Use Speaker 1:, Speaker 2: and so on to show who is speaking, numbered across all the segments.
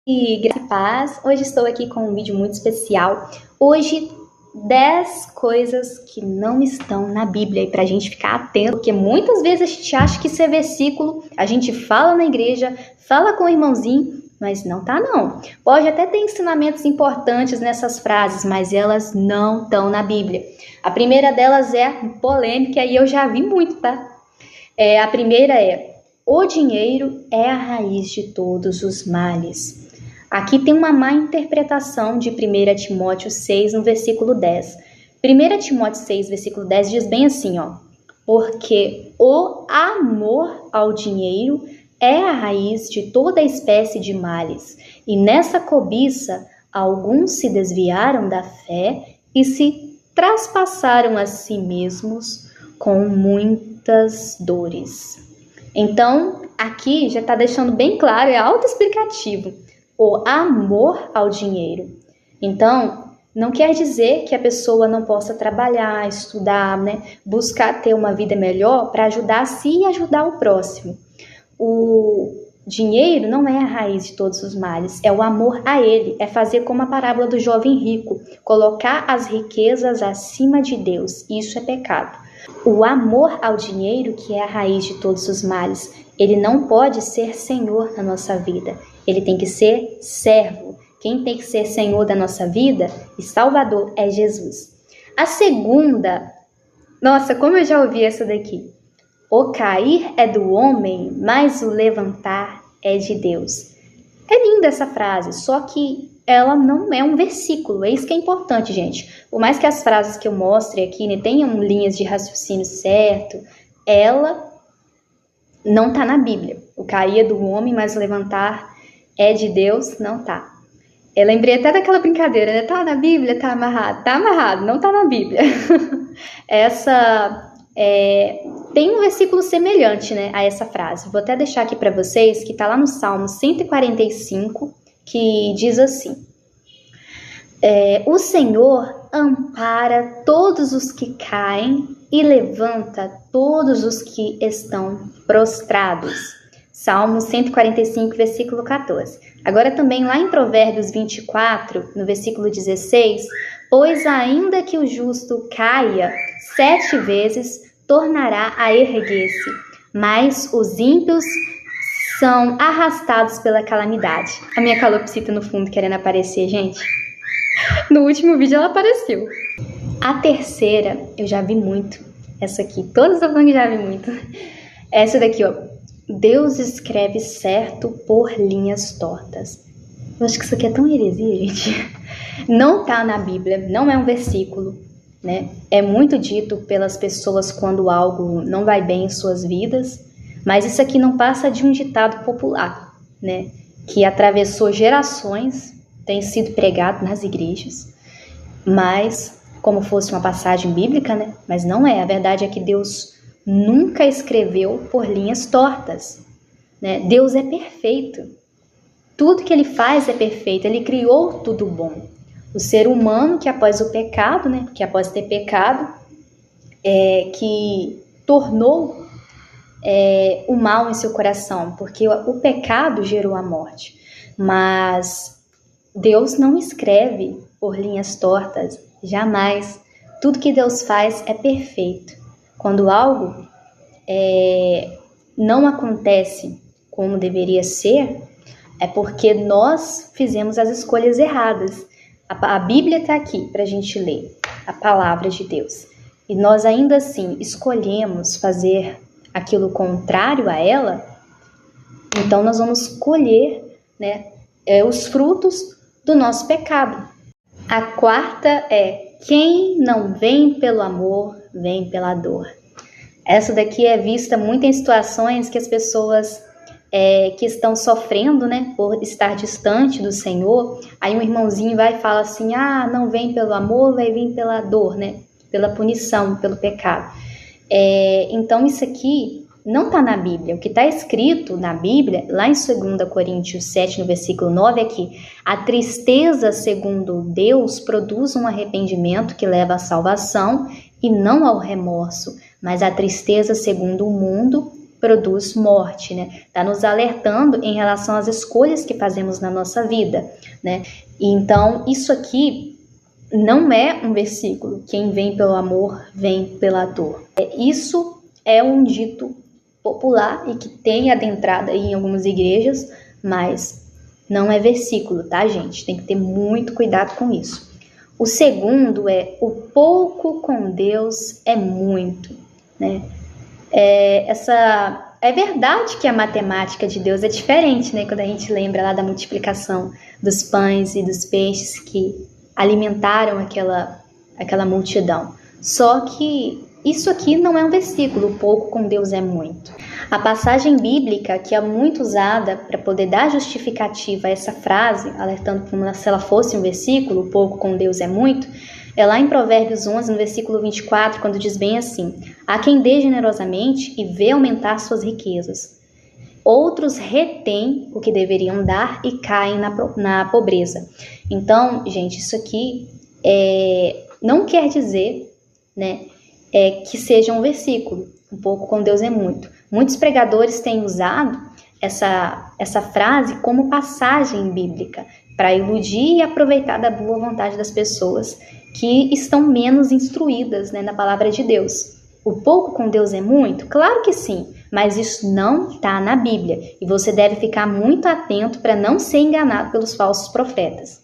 Speaker 1: E graça e paz, hoje estou aqui com um vídeo muito especial. Hoje, 10 coisas que não estão na Bíblia e para a gente ficar atento, porque muitas vezes a gente acha que isso é versículo, a gente fala na igreja, fala com o irmãozinho, mas não tá não. Pode até ter ensinamentos importantes nessas frases, mas elas não estão na Bíblia. A primeira delas é polêmica e eu já vi muito, tá? A primeira é: o dinheiro é a raiz de todos os males. Aqui tem uma má interpretação de 1 Timóteo 6, no versículo 10. 1 Timóteo 6, versículo 10 diz bem assim, ó: porque o amor ao dinheiro é a raiz de toda espécie de males, e nessa cobiça alguns se desviaram da fé e se traspassaram a si mesmos com muitas dores. Então, aqui já está deixando bem claro, é autoexplicativo, o amor ao dinheiro. Então, não quer dizer que a pessoa não possa trabalhar, estudar, buscar ter uma vida melhor para ajudar a si e ajudar o próximo. O dinheiro não é a raiz de todos os males, é o amor a ele, é fazer como a parábola do jovem rico, colocar as riquezas acima de Deus. Isso é pecado. O amor ao dinheiro que é a raiz de todos os males, ele não pode ser senhor na nossa vida, ele tem que ser servo. Quem tem que ser senhor da nossa vida e salvador é Jesus. A segunda, nossa, como eu já ouvi essa daqui: o cair é do homem, mas o levantar é de Deus. É linda essa frase, só que ela não é um versículo, é isso que é importante, gente. Por mais que as frases que eu mostre aqui tenham linhas de raciocínio certo, ela não está na Bíblia. O cair é do homem, mas o levantar é de Deus, não tá. Eu lembrei até daquela brincadeira, né? Tá na Bíblia, tá amarrado. Tá amarrado, não tá na Bíblia. Tem um versículo semelhante, né, a essa frase. Vou até deixar aqui para vocês, que tá lá no Salmo 145, que diz assim: o Senhor ampara todos os que caem e levanta todos os que estão prostrados. Salmo 145, versículo 14. Agora também lá em Provérbios 24, no versículo 16, pois ainda que o justo caia 7 vezes, tornará a erguer-se, mas os ímpios são arrastados pela calamidade. A minha calopsita no fundo querendo aparecer, gente. No último vídeo ela apareceu. A terceira, eu já vi muito. Essa aqui, todas estão falando que já vi muito. Essa daqui, ó: Deus escreve certo por linhas tortas. Eu acho que isso aqui é tão heresia, gente. Não tá na Bíblia, não é um versículo, né? É muito dito pelas pessoas quando algo não vai bem em suas vidas, mas isso aqui não passa de um ditado popular, né? Que atravessou gerações, tem sido pregado nas igrejas, mas como fosse uma passagem bíblica, né? Mas não é. A verdade é que Deus nunca escreveu por linhas tortas, né? Deus é perfeito. Tudo que ele faz é perfeito. Ele criou tudo bom. O ser humano que após o pecado, né? Que após ter pecado, que tornou o mal em seu coração, porque o pecado gerou a morte. Mas Deus não escreve por linhas tortas, jamais. Tudo que Deus faz é perfeito. Quando algo não acontece como deveria ser, é porque nós fizemos as escolhas erradas. A Bíblia está aqui para a gente ler, a palavra de Deus. E nós ainda assim escolhemos fazer aquilo contrário a ela, então nós vamos colher, né, os frutos do nosso pecado. A quarta é: quem não vem pelo amor, vem pela dor. Essa daqui é vista muito em situações que as pessoas que estão sofrendo, né, por estar distante do Senhor. Aí um irmãozinho vai e fala assim: não vem pelo amor, vai vir pela dor, né, pela punição, pelo pecado. Então isso aqui não está na Bíblia. O que está escrito na Bíblia, lá em 2 Coríntios 7, no versículo 9, é que a tristeza, segundo Deus, produz um arrependimento que leva à salvação e não ao remorso. Mas a tristeza, segundo o mundo, produz morte, né? Está nos alertando em relação às escolhas que fazemos na nossa vida, né? Então, isso aqui não é um versículo, quem vem pelo amor, vem pela dor. Isso é um dito popular e que tem adentrado aí em algumas igrejas, mas não é versículo, tá, gente? Tem que ter muito cuidado com isso. O segundo é: o pouco com Deus é muito, né? É verdade que a matemática de Deus é diferente, né? Quando a gente lembra lá da multiplicação dos pães e dos peixes que alimentaram aquela multidão. Só que isso aqui não é um versículo, o pouco com Deus é muito. A passagem bíblica que é muito usada para poder dar justificativa a essa frase, alertando como se ela fosse um versículo, o pouco com Deus é muito, é lá em Provérbios 11, no versículo 24, quando diz bem assim: há quem dê generosamente e vê aumentar suas riquezas. Outros retêm o que deveriam dar e caem na pobreza. Então, gente, isso aqui não quer dizer, né, que seja um versículo. Um pouco com Deus é muito. Muitos pregadores têm usado essa frase como passagem bíblica para iludir e aproveitar da boa vontade das pessoas que estão menos instruídas, né, na palavra de Deus. O pouco com Deus é muito? Claro que sim, mas isso não está na Bíblia e você deve ficar muito atento para não ser enganado pelos falsos profetas.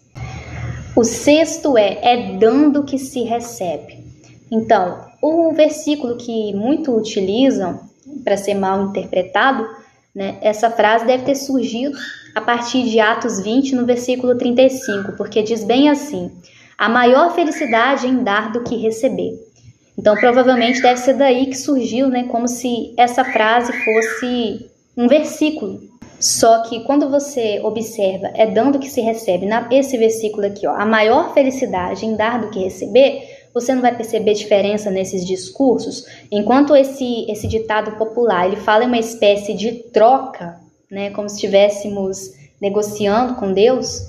Speaker 1: O sexto é dando que se recebe. Então, o versículo que muito utilizam para ser mal interpretado, né, essa frase deve ter surgido a partir de Atos 20, no versículo 35, porque diz bem assim: a maior felicidade em dar do que receber. Então, provavelmente deve ser daí que surgiu, né, como se essa frase fosse um versículo. Só que quando você observa, dando que se recebe, esse versículo aqui, ó, a maior felicidade em dar do que receber, você não vai perceber diferença nesses discursos. Enquanto esse ditado popular, ele fala em uma espécie de troca, né, como se estivéssemos negociando com Deus,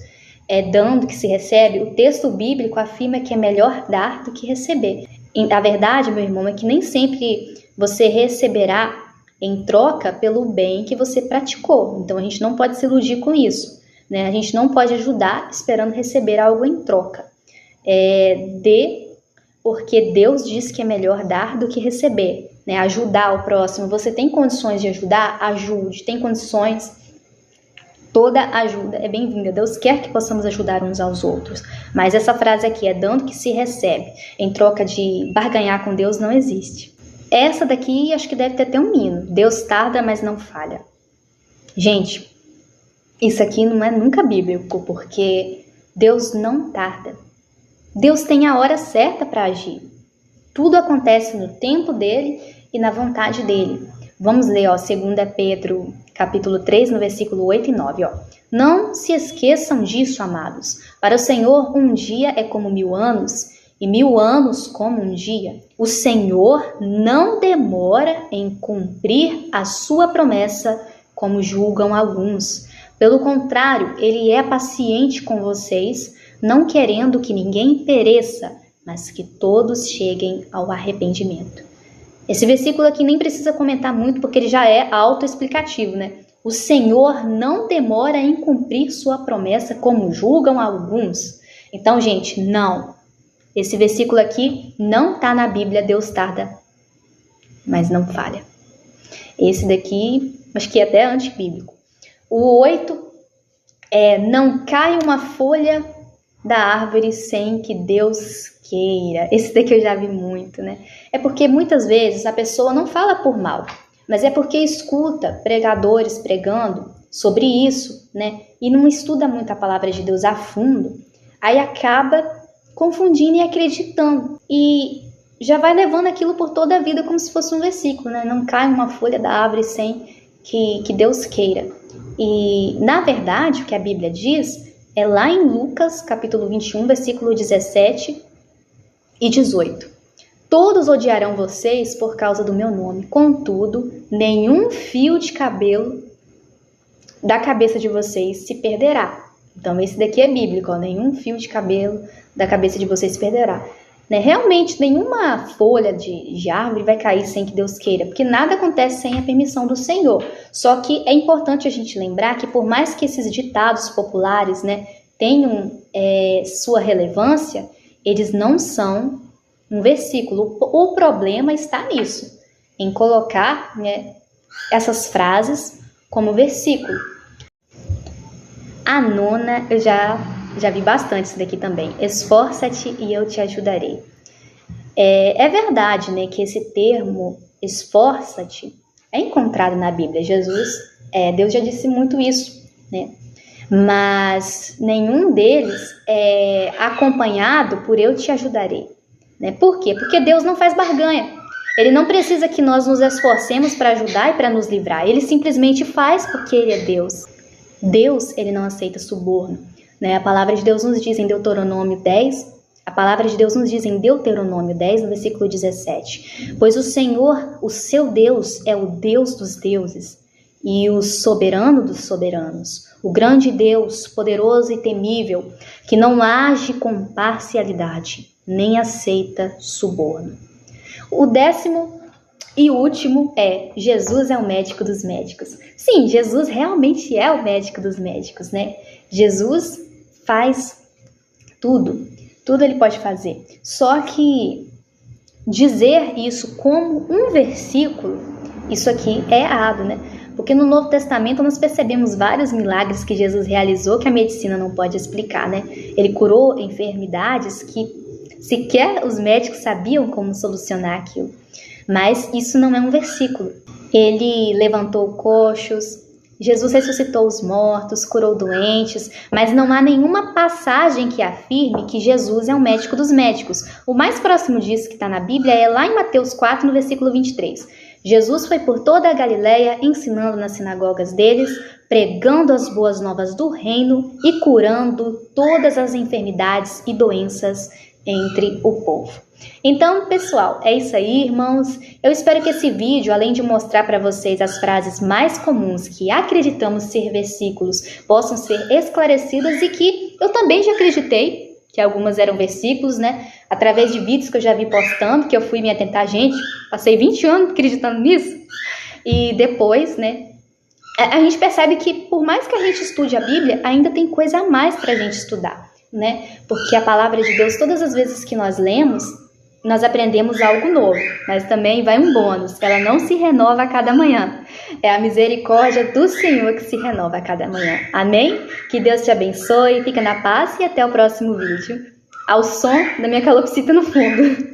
Speaker 1: dando que se recebe, o texto bíblico afirma que é melhor dar do que receber. A verdade, meu irmão, é que nem sempre você receberá em troca pelo bem que você praticou. Então a gente não pode se iludir com isso, né? A gente não pode ajudar esperando receber algo em troca. Porque Deus diz que é melhor dar do que receber, né? Ajudar o próximo. Você tem condições de ajudar? Ajude. Tem condições? Toda ajuda é bem-vinda. Deus quer que possamos ajudar uns aos outros. Mas essa frase aqui, dando que se recebe, em troca de barganhar com Deus, não existe. Essa daqui, acho que deve ter até um hino. Deus tarda, mas não falha. Gente, isso aqui não é nunca bíblico, porque Deus não tarda. Deus tem a hora certa para agir. Tudo acontece no tempo dele e na vontade dele. Vamos ler, 2 Pedro, capítulo 3, no versículo 8 e 9. Não se esqueçam disso, amados. Para o Senhor, um dia é como 1000 anos, e 1000 anos como um dia. O Senhor não demora em cumprir a sua promessa, como julgam alguns. Pelo contrário, ele é paciente com vocês, não querendo que ninguém pereça, mas que todos cheguem ao arrependimento. Esse versículo aqui nem precisa comentar muito, porque ele já é autoexplicativo, né? O Senhor não demora em cumprir sua promessa, como julgam alguns. Então, gente, não. Esse versículo aqui não está na Bíblia. Deus tarda, mas não falha. Esse daqui, acho que é até antibíblico. O 8 não cai uma folha da árvore sem que Deus queira. Esse daqui eu já vi muito, né? É porque muitas vezes a pessoa não fala por mal, mas é porque escuta pregadores pregando sobre isso, né? E não estuda muito a palavra de Deus a fundo, aí acaba confundindo e acreditando. E já vai levando aquilo por toda a vida como se fosse um versículo, né? Não cai uma folha da árvore sem que Deus queira. E, na verdade, o que a Bíblia diz é lá em Lucas, capítulo 21, versículo 17 e 18. Todos odiarão vocês por causa do meu nome. Contudo, nenhum fio de cabelo da cabeça de vocês se perderá. Então, esse daqui é bíblico, nenhum fio de cabelo da cabeça de vocês se perderá. né? Realmente, nenhuma folha de árvore vai cair sem que Deus queira, porque nada acontece sem a permissão do Senhor. Só que é importante a gente lembrar que por mais que esses ditados populares, né, tenham sua relevância, eles não são um versículo. O problema está nisso, em colocar, né, essas frases como versículo. A nona, eu já vi bastante isso daqui também. Esforça-te e eu te ajudarei. É verdade, né, que esse termo, esforça-te, é encontrado na Bíblia. Deus já disse muito isso, né? Mas nenhum deles é acompanhado por eu te ajudarei. Né? Por quê? Porque Deus não faz barganha. Ele não precisa que nós nos esforcemos para ajudar e para nos livrar. Ele simplesmente faz porque Ele é Deus. Deus, Ele não aceita suborno. Né? A palavra de Deus nos diz em Deuteronômio 10, no versículo 17. Pois o Senhor, o seu Deus, é o Deus dos deuses e o soberano dos soberanos. O grande Deus, poderoso e temível, que não age com parcialidade, nem aceita suborno. O 10º e último é: Jesus é o médico dos médicos. Sim, Jesus realmente é o médico dos médicos, né? Jesus faz tudo Ele pode fazer. Só que dizer isso como um versículo, isso aqui é errado, né? Porque no Novo Testamento nós percebemos vários milagres que Jesus realizou que a medicina não pode explicar, né? Ele curou enfermidades que sequer os médicos sabiam como solucionar aquilo. Mas isso não é um versículo. Ele levantou coxos, Jesus ressuscitou os mortos, curou doentes, mas não há nenhuma passagem que afirme que Jesus é o médico dos médicos. O mais próximo disso que está na Bíblia é lá em Mateus 4, no versículo 23. Jesus foi por toda a Galileia, ensinando nas sinagogas deles, pregando as boas novas do reino e curando todas as enfermidades e doenças entre o povo. Então, pessoal, é isso aí, irmãos. Eu espero que esse vídeo, além de mostrar para vocês as frases mais comuns que acreditamos ser versículos, possam ser esclarecidas e que eu também já acreditei que algumas eram versículos, né? Através de vídeos que eu já vi postando, que eu fui me atentar, gente, passei 20 anos acreditando nisso. E depois, né, a gente percebe que por mais que a gente estude a Bíblia, ainda tem coisa a mais para a gente estudar, né? Porque a palavra de Deus, todas as vezes que nós lemos, nós aprendemos algo novo, mas também vai um bônus, ela não se renova a cada manhã. É a misericórdia do Senhor que se renova a cada manhã. Amém? Que Deus te abençoe, fica na paz e até o próximo vídeo. Ao som da minha calopsita no fundo.